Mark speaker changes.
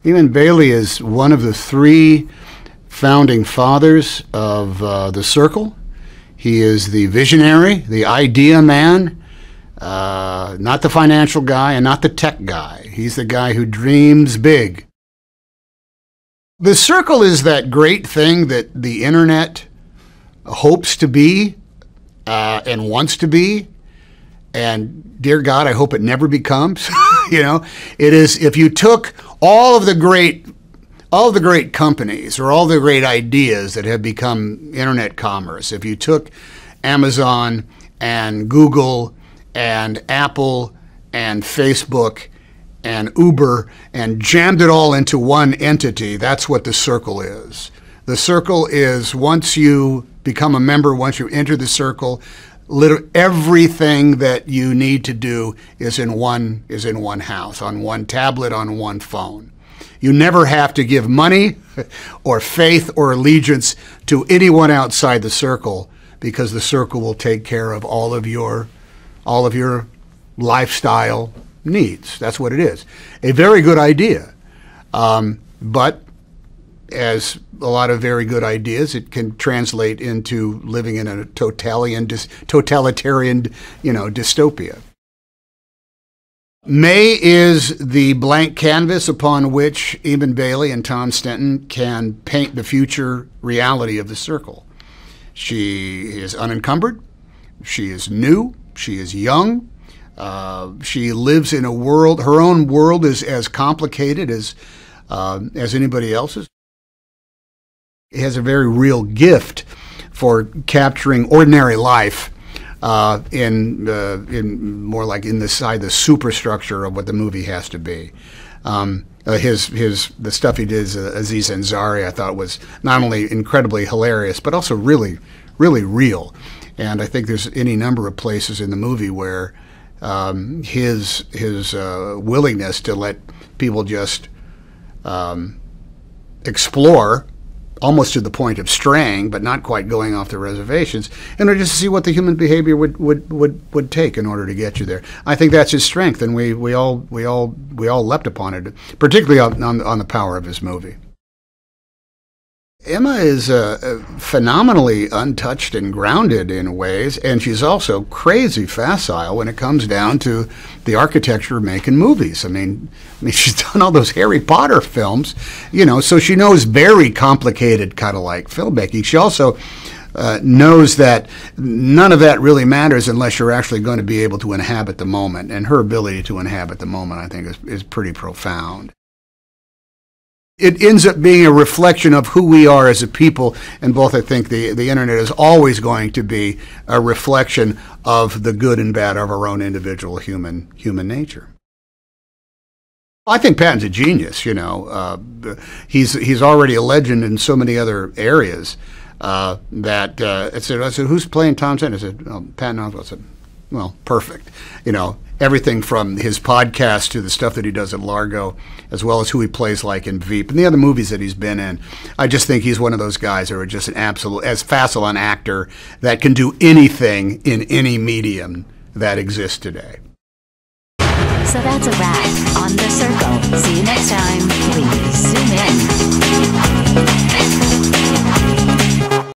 Speaker 1: Eamon Bailey is one of the three founding fathers of the Circle. He is the visionary, the idea man, not the financial guy and not the tech guy. He's the guy who dreams big. The Circle is that great thing that the internet hopes to be and wants to be, and dear God, I hope it never becomes. You know, it is, if you took all of the great companies or all the great ideas that have become internet commerce, if you took Amazon and Google and Apple and Facebook and Uber and jammed it all into one entity, that's what the Circle is. The Circle is, once you become a member, once you enter the Circle, literally everything that you need to do is in one house, on one tablet, on one phone. You never have to give money or faith or allegiance to anyone outside the Circle, because the Circle will take care of all of your lifestyle needs. That's what it is. A very good idea, but as a lot of very good ideas, it can translate into living in a totalitarian, dystopia. May is the blank canvas upon which Eamon Bailey and Tom Stenton can paint the future reality of the Circle. She is unencumbered. She is new. She is young. She lives in a world. Her own world is as complicated as anybody else's. He has a very real gift for capturing ordinary life in more like inside the superstructure of what the movie has to be. The stuff he did as Aziz Ansari, I thought, was not only incredibly hilarious but also really, really real. And I think there's any number of places in the movie where his willingness to let people just explore, almost to the point of straying, but not quite going off the reservations, in order just to see what the human behavior would take in order to get you there. I think that's his strength, and we all leapt upon it, particularly on the power of his movie. Emma is phenomenally untouched and grounded in ways, and she's also crazy facile when it comes down to the architecture of making movies. I mean, she's done all those Harry Potter films, so she knows very complicated kind of like filmmaking. She also knows that none of that really matters unless you're actually going to be able to inhabit the moment, and her ability to inhabit the moment, I think, is pretty profound. It ends up being a reflection of who we are as a people, and both, I think, the internet is always going to be a reflection of the good and bad of our own individual human nature. I think Patton's a genius. He's already a legend in so many other areas that I said, who's playing Tom Stenton? I said, oh, Patton Oswalt. I said, well, perfect. Everything from his podcast to the stuff that he does at Largo, as well as who he plays like in Veep and the other movies that he's been in. I just think he's one of those guys who are just an absolute, as facile an actor that can do anything in any medium that exists today.
Speaker 2: So that's a wrap on The Circle. See you next time.